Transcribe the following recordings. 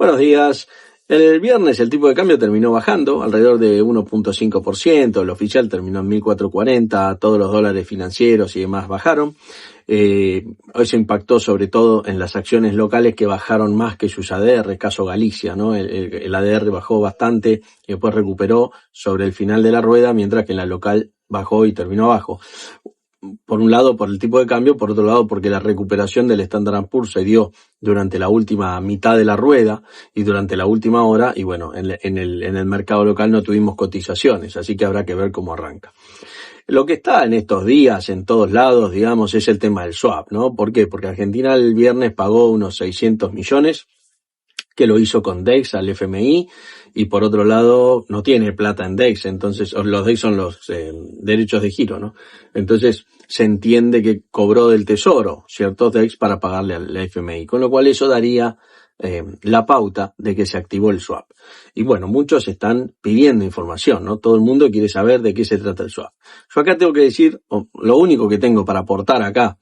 Buenos días. El viernes el tipo de cambio terminó bajando alrededor de 1.5%, el oficial terminó en 1.440, todos los dólares financieros y demás bajaron. Eso impactó sobre todo en las acciones locales que bajaron más que sus ADR, caso Galicia, ¿no? El ADR bajó bastante y después recuperó sobre el final de la rueda, mientras que en la local bajó y terminó abajo. Por un lado por el tipo de cambio, por otro lado porque la recuperación del Standard & Poor's se dio durante la última mitad de la rueda y durante la última hora, y bueno, en el mercado local no tuvimos cotizaciones, así que habrá que ver cómo arranca. Lo que está en estos días en todos lados, digamos, es el tema del swap, ¿no? ¿Por qué? Porque Argentina el viernes pagó unos 600 millones, que lo hizo con DEX al FMI, y por otro lado no tiene plata en DEX, entonces los DEX son los derechos de giro, ¿no? Entonces se entiende que cobró del Tesoro ciertos DEX para pagarle al FMI, con lo cual eso daría la pauta de que se activó el swap. Y bueno, muchos están pidiendo información, ¿no? Todo el mundo quiere saber de qué se trata el swap. Yo acá tengo que decir, lo único que tengo para aportar acá,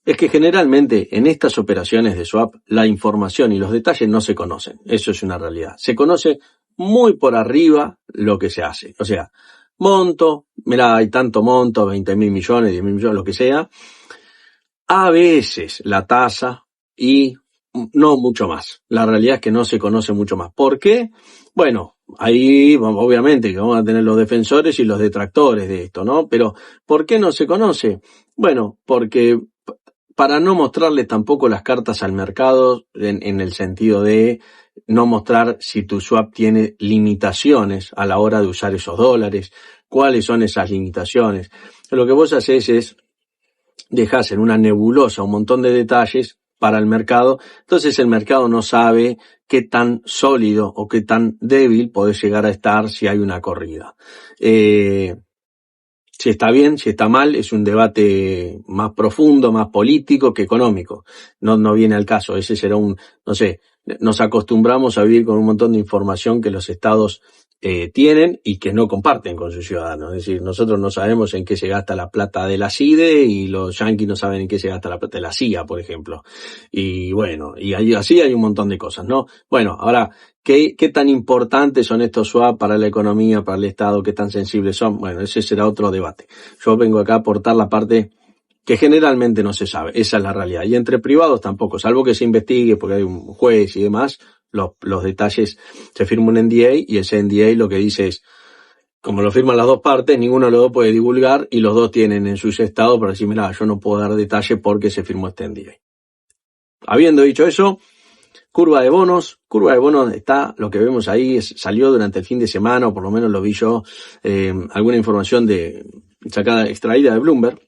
es que generalmente en estas operaciones de swap la información y los detalles no se conocen. Eso es una realidad. Se conoce muy por arriba lo que se hace. O sea, monto, mirá, hay tanto monto, 20.000 millones, 10.000 millones, lo que sea. A veces la tasa y no mucho más. La realidad es que no se conoce mucho más. ¿Por qué? Bueno, ahí obviamente que vamos a tener los defensores y los detractores de esto, ¿no? Pero ¿por qué no se conoce? Bueno, porque para no mostrarle tampoco las cartas al mercado en el sentido de no mostrar si tu swap tiene limitaciones a la hora de usar esos dólares, cuáles son esas limitaciones. Lo que vos haces es dejás en una nebulosa un montón de detalles para el mercado, entonces el mercado no sabe qué tan sólido o qué tan débil podés llegar a estar si hay una corrida. Si está bien, si está mal, es un debate más profundo, más político que económico. No viene al caso. Ese será no sé, nos acostumbramos a vivir con un montón de información que los estados tienen y que no comparten con sus ciudadanos. Es decir, nosotros no sabemos en qué se gasta la plata de la CIDE y los yanquis no saben en qué se gasta la plata de la CIA, por ejemplo. Y bueno, y así hay un montón de cosas, ¿no? Bueno, ahora, ¿qué tan importantes son estos swap para la economía, para el Estado? ¿Qué tan sensibles son? Bueno, ese será otro debate. Yo vengo acá a aportar la parte que generalmente no se sabe. Esa es la realidad. Y entre privados tampoco, salvo que se investigue porque hay un juez y demás, los detalles, se firma un NDA y ese NDA lo que dice es, como lo firman las dos partes, ninguno de los dos puede divulgar y los dos tienen en sus estados para decir, mira, yo no puedo dar detalle porque se firmó este NDA. Habiendo dicho eso, curva de bonos está, lo que vemos ahí salió durante el fin de semana, o por lo menos lo vi yo, alguna información extraída de Bloomberg,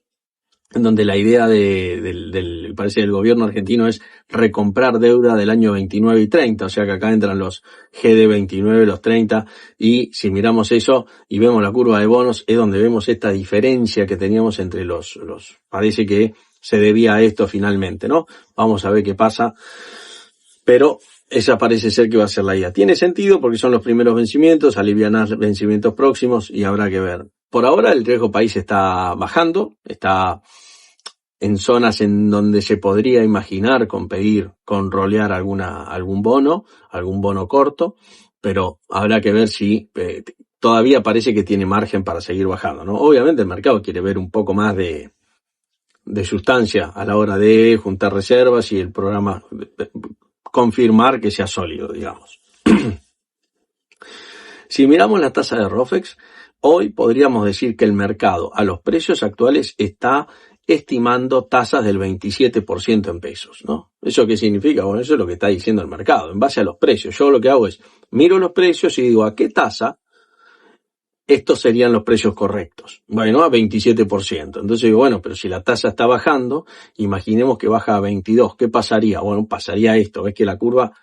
en donde la idea parece del gobierno argentino es recomprar deuda del año 29 y 30, o sea que acá entran los GD 29, los 30, y si miramos eso y vemos la curva de bonos, es donde vemos esta diferencia que teníamos entre parece que se debía a esto finalmente, ¿no? Vamos a ver qué pasa, pero esa parece ser que va a ser la idea. Tiene sentido porque son los primeros vencimientos, alivianar vencimientos próximos y habrá que ver. Por ahora el riesgo país está bajando, está en zonas en donde se podría imaginar con rolear algún bono corto, pero habrá que ver si todavía parece que tiene margen para seguir bajando, ¿no? Obviamente el mercado quiere ver un poco más de sustancia a la hora de juntar reservas y el programa confirmar que sea sólido, digamos. Si miramos la tasa de ROFEX, hoy podríamos decir que el mercado a los precios actuales está estimando tasas del 27% en pesos, ¿no? ¿Eso qué significa? Bueno, eso es lo que está diciendo el mercado, en base a los precios. Yo lo que hago es, miro los precios y digo, ¿a qué tasa estos serían los precios correctos? Bueno, a 27%. Entonces digo, bueno, pero si la tasa está bajando, imaginemos que baja a 22, ¿qué pasaría? Bueno, pasaría esto, ves que la curva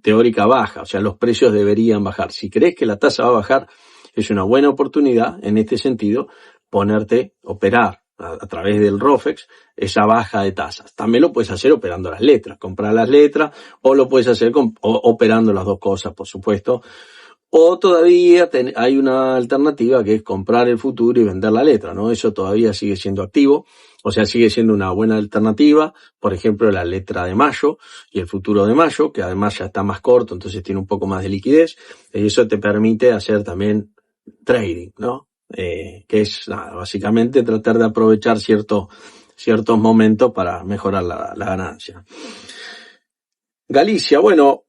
teórica baja, o sea, los precios deberían bajar. Si crees que la tasa va a bajar, es una buena oportunidad, en este sentido, operar a través del ROFEX esa baja de tasas. También lo puedes hacer operando las letras, comprar las letras, o lo puedes hacer operando las dos cosas, por supuesto, O todavía hay una alternativa que es comprar el futuro y vender la letra, ¿no? Eso todavía sigue siendo activo, o sea, sigue siendo una buena alternativa. Por ejemplo, la letra de mayo y el futuro de mayo, que además ya está más corto, entonces tiene un poco más de liquidez, y eso te permite hacer también trading, ¿no? Que es básicamente tratar de aprovechar ciertos momentos para mejorar la ganancia. Galicia, bueno,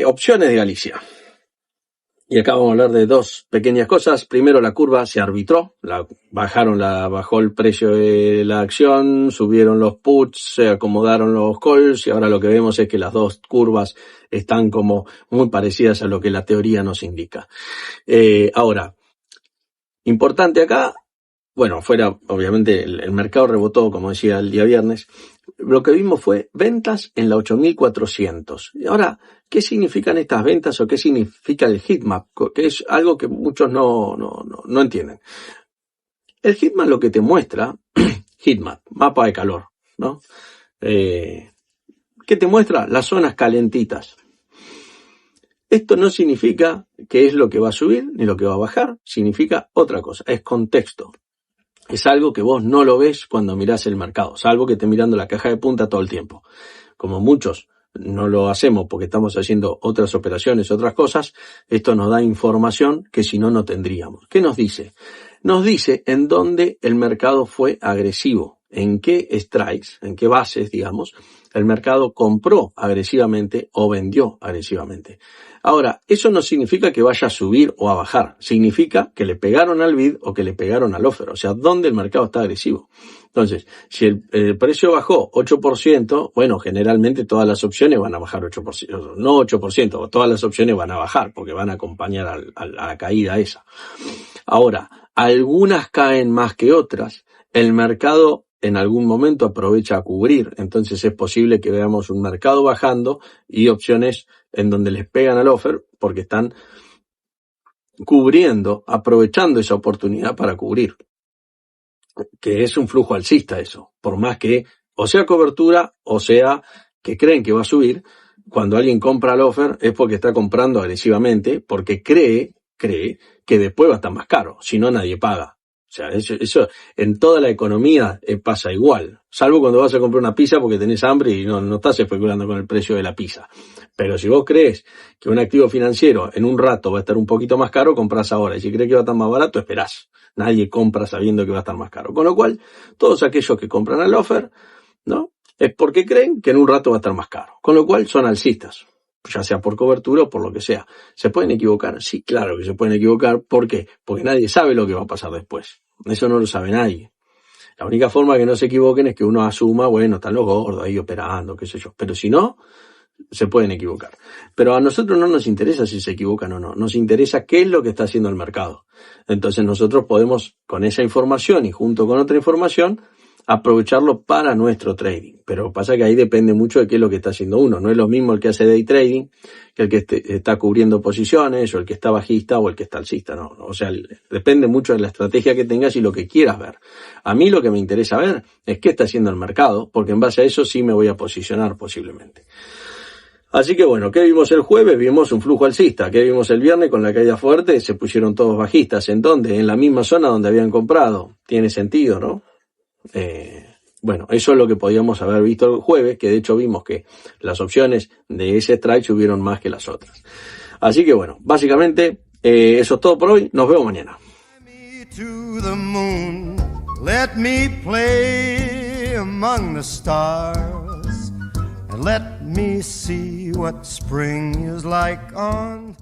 opciones de Galicia. Y acá vamos a hablar de dos pequeñas cosas. Primero, la curva se arbitró, bajó el precio de la acción, subieron los puts, se acomodaron los calls, y ahora lo que vemos es que las dos curvas están como muy parecidas a lo que la teoría nos indica. Ahora, importante acá, bueno, obviamente el mercado rebotó, como decía, el día viernes. Lo que vimos fue ventas en la 8.400. Y ahora, ¿qué significan estas ventas o qué significa el heatmap? Que es algo que muchos no entienden. El heatmap lo que te muestra, heatmap, mapa de calor, ¿no? ¿Qué te muestra? Las zonas calentitas. Esto no significa que es lo que va a subir ni lo que va a bajar, significa otra cosa, es contexto. Es algo que vos no lo ves cuando mirás el mercado, salvo que estés mirando la caja de punta todo el tiempo. Como muchos no lo hacemos porque estamos haciendo otras operaciones, otras cosas, esto nos da información que si no, no tendríamos. ¿Qué nos dice? Nos dice en dónde el mercado fue agresivo, en qué strikes, en qué bases, digamos, el mercado compró agresivamente o vendió agresivamente. Ahora, eso no significa que vaya a subir o a bajar, significa que le pegaron al bid o que le pegaron al offer, o sea, dónde el mercado está agresivo. Entonces, si el precio bajó 8%, bueno, generalmente todas las opciones van a bajar 8%, no 8%, todas las opciones van a bajar porque van a acompañar a la caída esa. Ahora, algunas caen más que otras, el mercado en algún momento aprovecha a cubrir, entonces es posible que veamos un mercado bajando y opciones en donde les pegan al offer porque están cubriendo, aprovechando esa oportunidad para cubrir, que es un flujo alcista eso, por más que o sea cobertura o sea que creen que va a subir. Cuando alguien compra el offer es porque está comprando agresivamente, porque cree que después va a estar más caro, si no nadie paga. O sea, eso en toda la economía pasa igual, salvo cuando vas a comprar una pizza porque tenés hambre y no estás especulando con el precio de la pizza. Pero si vos crees que un activo financiero en un rato va a estar un poquito más caro, comprás ahora. Y si crees que va a estar más barato, esperás. Nadie compra sabiendo que va a estar más caro. Con lo cual, todos aquellos que compran al offer, ¿no? Es porque creen que en un rato va a estar más caro. Con lo cual son alcistas, ya sea por cobertura o por lo que sea. ¿Se pueden equivocar? Sí, claro que se pueden equivocar. ¿Por qué? Porque nadie sabe lo que va a pasar después. Eso no lo sabe nadie. La única forma que no se equivoquen es que uno asuma, bueno, están los gordos ahí operando, qué sé yo. Pero si no, se pueden equivocar. Pero a nosotros no nos interesa si se equivocan o no. Nos interesa qué es lo que está haciendo el mercado. Entonces nosotros podemos, con esa información y junto con otra información, aprovecharlo para nuestro trading. Pero pasa que ahí depende mucho de qué es lo que está haciendo uno. No es lo mismo el que hace day trading que el que está cubriendo posiciones o el que está bajista o el que está alcista. No. O sea, depende mucho de la estrategia que tengas y lo que quieras ver. A mí lo que me interesa ver es qué está haciendo el mercado, porque en base a eso sí me voy a posicionar posiblemente. Así que bueno, ¿qué vimos el jueves? Vimos un flujo alcista. ¿Qué vimos el viernes? Con la caída fuerte se pusieron todos bajistas. ¿En dónde? En la misma zona donde habían comprado. Tiene sentido, ¿no? Bueno, eso es lo que podíamos haber visto el jueves, que de hecho vimos que las opciones de ese strike subieron más que las otras. Así que bueno, básicamente eso es todo por hoy. Nos vemos mañana. Let me play among the stars and let me see what spring is like on